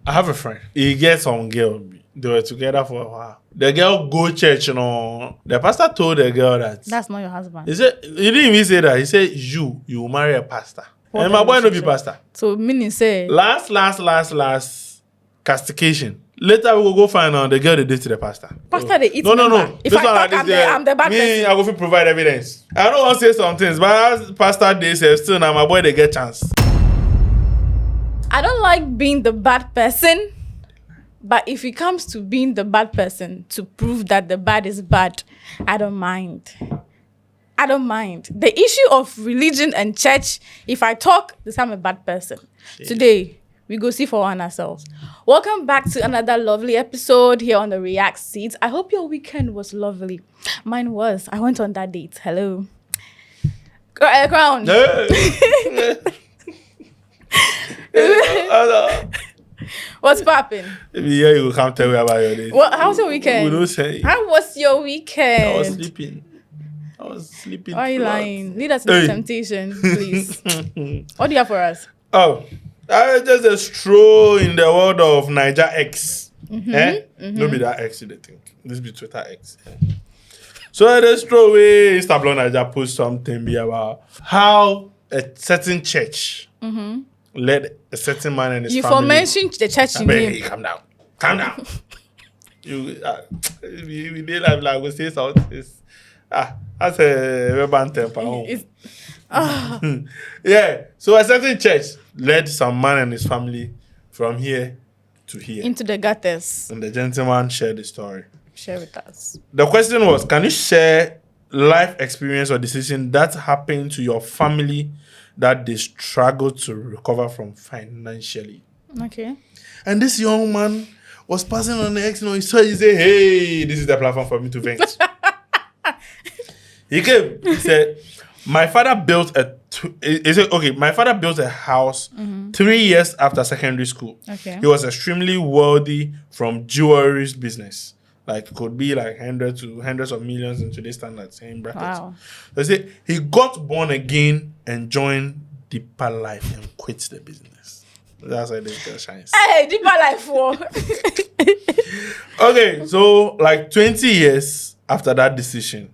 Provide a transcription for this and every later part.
I have a friend. He gets some girl. They were together for a while. The girl go church, The pastor told the girl that That's not your husband. he didn't even say that. He said you will marry a pastor. What And my boy no be relationship? pastor. So meaning say Last castication. Later we will go find out the girl they did to the pastor. pastor they eat No. member. If This I one talk, like this, I'm the bad me, person. I go fit provide evidence. I don't want to say some things, but as pastor they say still now my boy they get chance. I don't like being the bad person, but if it comes to being the bad person to prove that the bad is bad, I don't mind. The issue of religion and church, if I talk, this I'm a bad person. Jeez. Today, we go see for one ourselves. Welcome back to another lovely episode here on the React Seats. I hope your weekend was lovely. Mine was. I went on that date. Hello. Crown. What's popping? Yeah, you will come tell me about your day. How's your weekend? We don't say. How was your weekend? I was sleeping. Why are you throughout. lying? Lead us into temptation, please. What do you have for us? Oh, I just a stroll in the world of Niger X. Don't be that X, you think. This be Twitter X. So I just stroll away. Instablog Niger post something be about how a certain church led a certain man and his family. You mentioned the church in Hey, him. calm down. We did like we say something. That's a urban temper. Yeah. So a certain church led some man and his family from here to here. Into the gutters. And the gentleman shared the story. Share with us. The question was, can you share life experience or decision that happened to your family that they struggled to recover from financially? Okay. And this young man was passing on the X, he saw, he said, hey, this is the platform for me to vent. He came, he said, my father built a house 3 years after secondary school. Okay. He was extremely wealthy from jewelry business. Like, could be like hundreds of millions in today's standards, same brackets. Wow. So he said, he got born again and joined Deeper Life and quit the business. That's why this girl shines. Hey, Deeper Life. Okay, so like 20 years after that decision,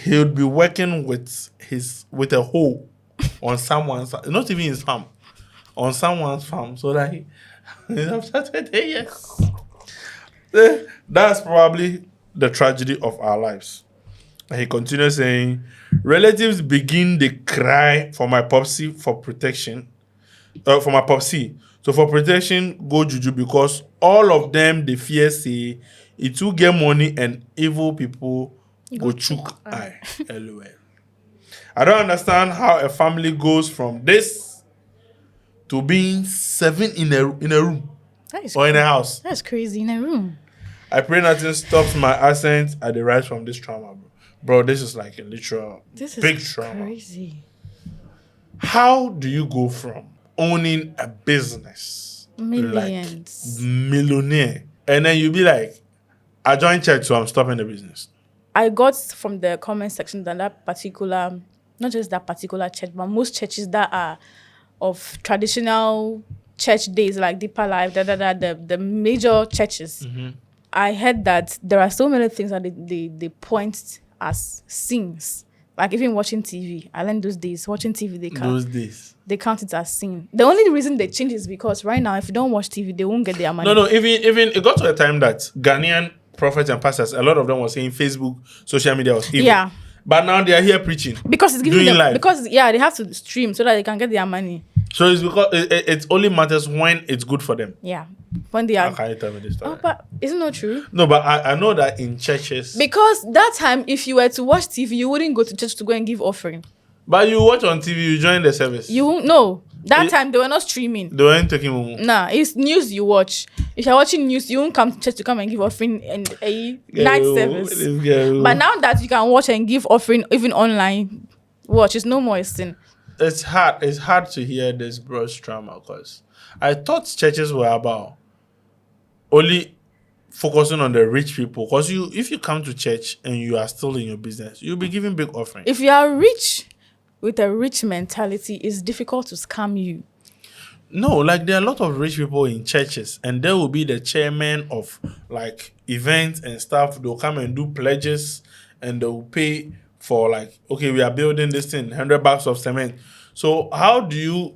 he would be working with a hoe on someone's, not even his farm, on someone's farm, so that after 20 years. That's probably the tragedy of our lives. And he continues saying, relatives begin to cry for my popsy for protection. For my popsy. So for protection, go juju, because all of them, they fear say, it will get money and evil people go chook eye. LOL. I don't understand how a family goes from this to being 7 in a room or in a house. That's crazy, in a room. I pray nothing stops my ascent at the rise from this trauma, bro. Bro, this is like a literal big trauma. Crazy. How do you go from owning a business, Millions. like millionaire, and then you be like, I joined church, so I'm stopping the business? I got from the comment section that particular, not just that particular church, but most churches that are of traditional church days, like Deeper Life, the major churches. I heard that there are so many things that they point as sins. Like even watching TV. I learned those days. Watching TV, they count it as sin. The only reason they change is because right now, if you don't watch TV, they won't get their money. No, even it got to a time that Ghanaian prophets and pastors, a lot of them were saying Facebook, social media was evil. Yeah. But now they are here preaching. Because it's giving them, live. because they have to stream so that they can get their money. So it's because it only matters when it's good for them. Yeah. When they are. How can you tell me this story? Oh, but isn't that true? No, but I know that in churches. Because that time, if you were to watch TV, you wouldn't go to church to go and give offering. But you watch on TV, you join the service. You won't know. That time, they were not streaming. They weren't taking momo. Nah, it's news you watch. If you're watching news, you won't come to church to come and give offering and a night service. But now that you can watch and give offering even online, watch, it's no more a sin. It's hard to hear this broad trauma, because I thought churches were about only focusing on the rich people. Because if you come to church and you are still in your business, you'll be giving big offerings. If you are rich with a rich mentality, it's difficult to scam you. No, like there are a lot of rich people in churches, and they will be the chairman of like events and stuff. They'll come and do pledges, and they'll pay for like, okay, we are building this thing, 100 bags of cement. So how do you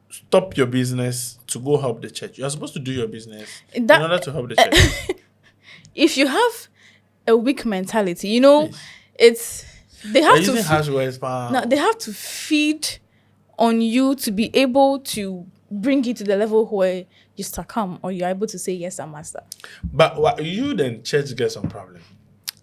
stop your business to go help the church? You're supposed to do your business in order to help the church. If you have a weak mentality, you know, it's they have to harsh words, no, they have to feed on you to be able to bring you to the level where you succumb or you're able to say yes, I'm master. But what, you then church get some problem.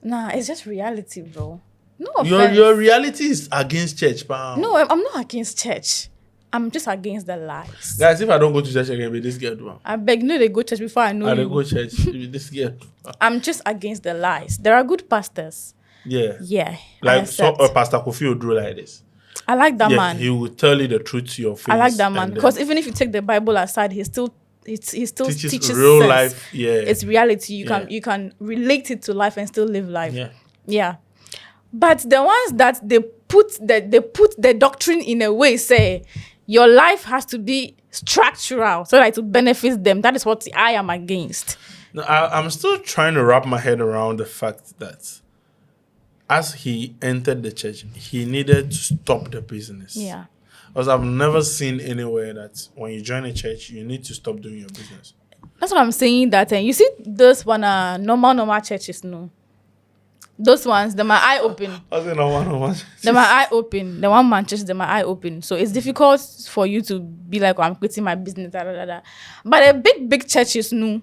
Nah, it's just reality, bro. No Your reality is against church, pal. No, I'm not against church. I'm just against the lies. Guys, if I don't go to church again, be this girl do. I beg no, they go to church before I know I you. don't go to church. Be this girl. I'm just against the lies. There are good pastors. Yeah. Yeah. Like so, Pastor Kofi will do like this. I like that man. He will tell you the truth to your face. I like that man because even if you take the Bible aside, he still teaches real sense. life. Yeah, it's reality. You can relate it to life and still live life. Yeah. But the ones that they put the doctrine in a way say your life has to be structural so that it will benefit them. That is what I am against. No, I'm still trying to wrap my head around the fact that as he entered the church, he needed to stop the business. Yeah. Because I've never seen anywhere that when you join a church, you need to stop doing your business. That's what I'm saying. That you see those one normal churches, no. Those ones, they're my eye open. They're my eye open. The one man church, they're my eye open. So it's difficult for you to be like, oh, I'm quitting my business. But a big churches, no.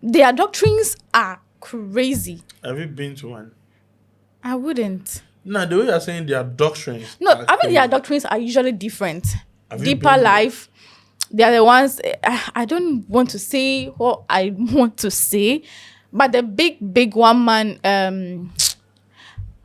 Their doctrines are crazy. Have you been to one? I wouldn't. No, the way you're saying their doctrines. No, I mean their doctrines are usually different. Deeper life. They are the ones. I don't want to say what I want to say, but the big one man.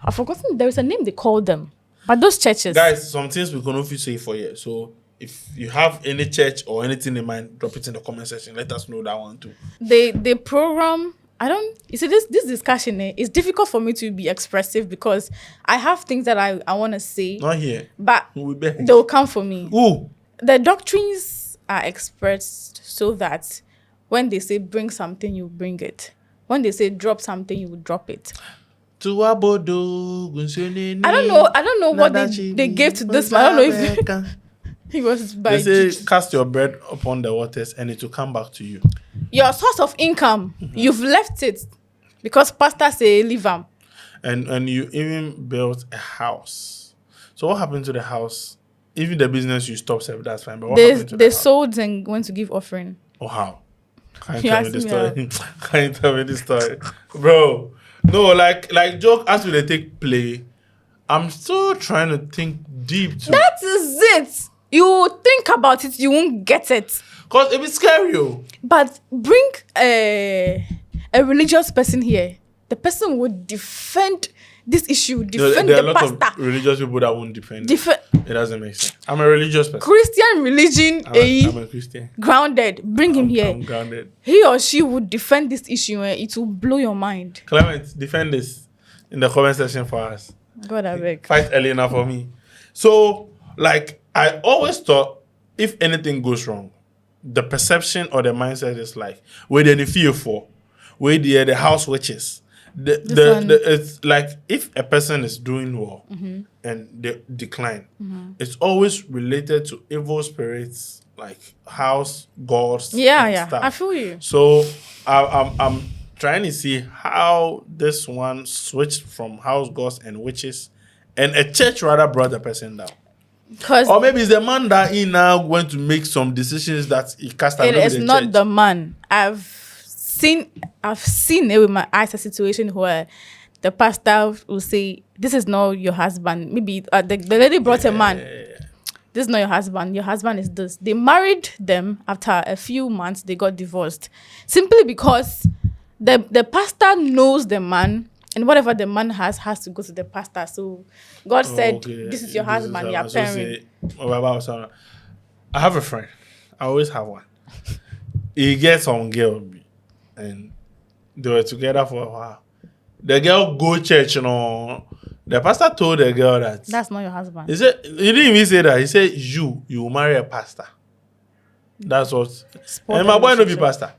I've forgotten. There is a name they call them. But those churches. Guys, some things we cannot say for you. So if you have any church or anything in mind, drop it in the comment section. Let us know that one too. They program. You see, this discussion, it's difficult for me to be expressive because I have things that I want to say. Not here. But they'll come for me. Ooh. The doctrines are expressed so that when they say bring something, you bring it. When they say drop something, you will drop it. I don't know what they gave to this man. I don't know if he was by. They say cast your bread upon the waters and it will come back to you. Your source of income, you've left it because pastor say leave them. And you even built a house. So what happened to the house? Even the business you stopped, that's fine. But what happened to the house? Sold and went to give offering. Oh, how? Can you tell me the story? Can you tell me the story? Bro, no, like joke as they take play. I'm still trying to think deep too. That is it. You think about it, you won't get it. Because it will scare you. But bring a religious person here. The person would defend this issue, defend there the are pastor. A lot of religious people that won't defend it. It doesn't make sense. I'm a religious person. Christian religion, I'm a Christian. Grounded. Bring him here. I'm grounded. He or she would defend this issue and it will blow your mind. Clement, defend this in the comment section for us. God, I beg. Fight Elena for me. So, like, I always thought if anything goes wrong, the perception or the mindset is like, where they fear for, where the house witches. It's like if a person is doing well and they decline, it's always related to evil spirits like house gods. Yeah, stuff. I feel you. So I'm trying to see how this one switched from house gods and witches, and a church rather brought the person down. Or maybe it's the man that he now went to make some decisions that he cast away. It is not the man. I've seen it with my eyes, a situation where the pastor will say, "This is not your husband." Maybe the lady brought a man. This is not your husband. Your husband is this. They married them. After a few months, they got divorced, simply because the pastor knows the man. And whatever the man has to go to the pastor. So God said, this is your husband, your parent. I have a friend. I always have one. He gets some girl. And they were together for a while. The girl go church, The pastor told the girl that. That's not your husband. He didn't even say that. He said, you will marry a pastor. That's what. Sport And my boy no be relationship. pastor.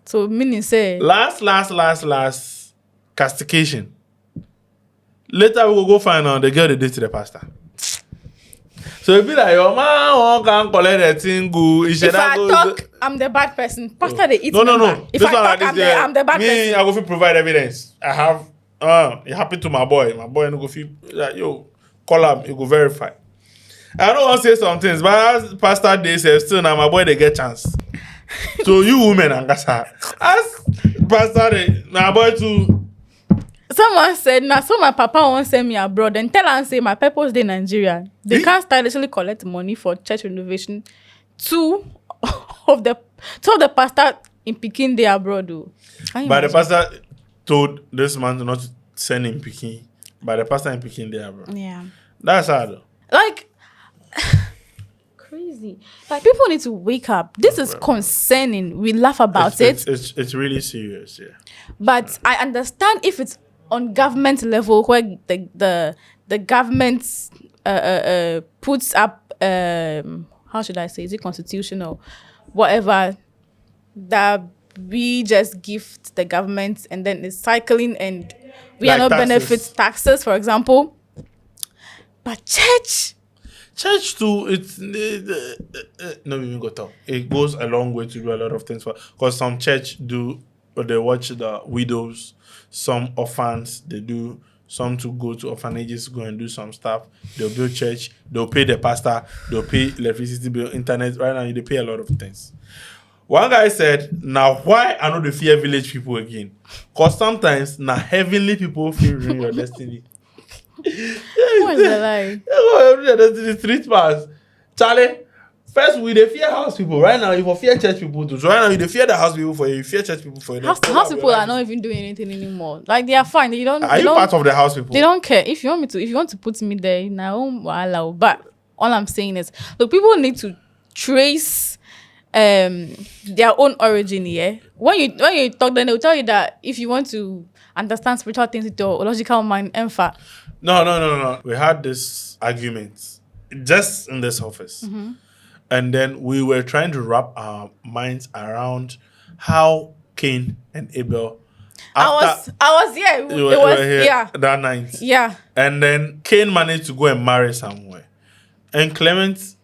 So meaning say Last castication. Later we will go find out the girl they did to the pastor. So it be like your man can collect the thing go. if I talk, I'm the bad person. Pastor they eat No. member. If This I one talk, like this, I'm the bad me, person. I go fit provide evidence. I have it happened to my boy. My boy no go fit like yo call him. He go verify. I don't want to say some things, but as Pastor they say still now my boy they get chance. So you women and gasa as Pastor they, my boy too. Someone said, now, so my papa won't send me abroad. Then tell and say my purpose in Nigeria. They can't stylishly collect money for church renovation. Two of the pastor in Peking they abroad. Though. But the pastor told this man to not send him Peking. But the pastor in Peking they abroad. Yeah. That's hard though. Like crazy. Like people need to wake up. This is concerning. We laugh about it. It's really serious, yeah. But I understand if it's on government level where the government puts up how should I say, is it constitutional, whatever, that we just give to the government and then it's cycling and we Like are not taxes. benefits taxes, for example. But church too, it's no even go talk. It goes a long way to do a lot of things for, because some church do, or they watch the widows, some orphans they do, some to go to orphanages, go and do some stuff. They'll build church, they'll pay the pastor, they'll pay electricity bill, internet. Right now they pay a lot of things. One guy said, now why I know the fear village people again? Because sometimes now heavenly people feel ruin your destiny. what is the lie? The street pass. Charlie, first we dey fear house people. Right now, you for fear church people too. So right now, you dey fear the house people for you. You fear church people for you. House people are not even doing anything anymore. Like they are fine. They don't. Are they you don't, part of the house people? They don't care. If you want to put me there, now but all I'm saying is, look, people need to trace their own origin. Yeah. When you talk, then they'll tell you that if you want to understand spiritual things with your logical mind, No. We had this argument just in this office. Mm-hmm. And then we were trying to wrap our minds around how Cain and Abel. I was here. It You was were here yeah. that night. Yeah. And then Cain managed to go and marry somewhere. And Clement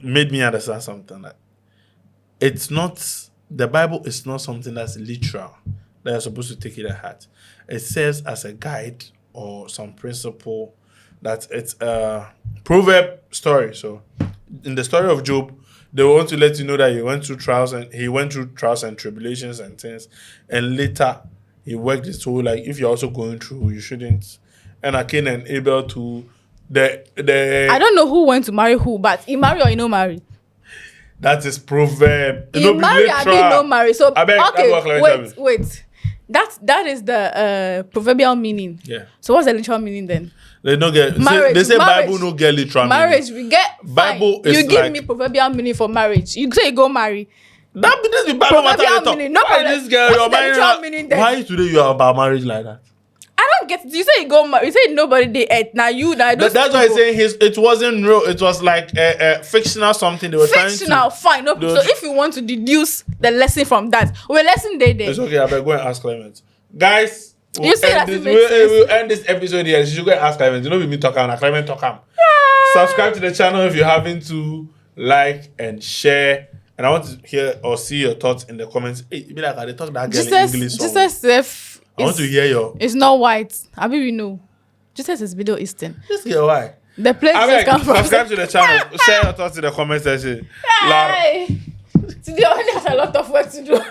made me understand something that the Bible is not something that's literal, that you're supposed to take it at heart. It serves as a guide or some principle, that it's a proverb story. So in the story of Job, they want to let you know that he went through trials and tribulations and things. And later he worked his whole life. If you're also going through, you shouldn't. And Cain and Abel to I don't know who went to marry who, but he marry or he no marry. That is proverb. He marry and he no marry. So okay, wait. That is the proverbial meaning. Yeah. So what's the literal meaning then? They don't get Marriage, they say marriage. Bible no get literal Marriage, meaning. we get Bible fine. is You give like, me proverbial meaning for marriage. You say you go marry. That this is Bible matter. Proverbial meaning, no Why problem. this girl What's you're the literal marrying? meaning then? Why today you are about marriage like that? I don't get it. You say you go marry. You say nobody they ate. Now That's why I'm saying it wasn't real. It was like a fictional something they were fictional. trying to. Fine. No. So if you want to deduce the lesson from that, well, lesson there. It's okay. I better go and ask Clement. Guys, You say that it makes we'll end this episode here. You should go and ask Clement. You know, me talk and Clement talk him. Subscribe to the channel if you haven't to, like and share. And I want to hear or see your thoughts in the comments. Hey, be like, they talk that girl in English. Jesus, I want to hear your. It's not white. I mean, we know. Jesus is Middle Eastern. This girl, why? The place just come from. Subscribe to the channel. Share your thoughts in the comment section. Hey. Today, I only have a lot of work to do.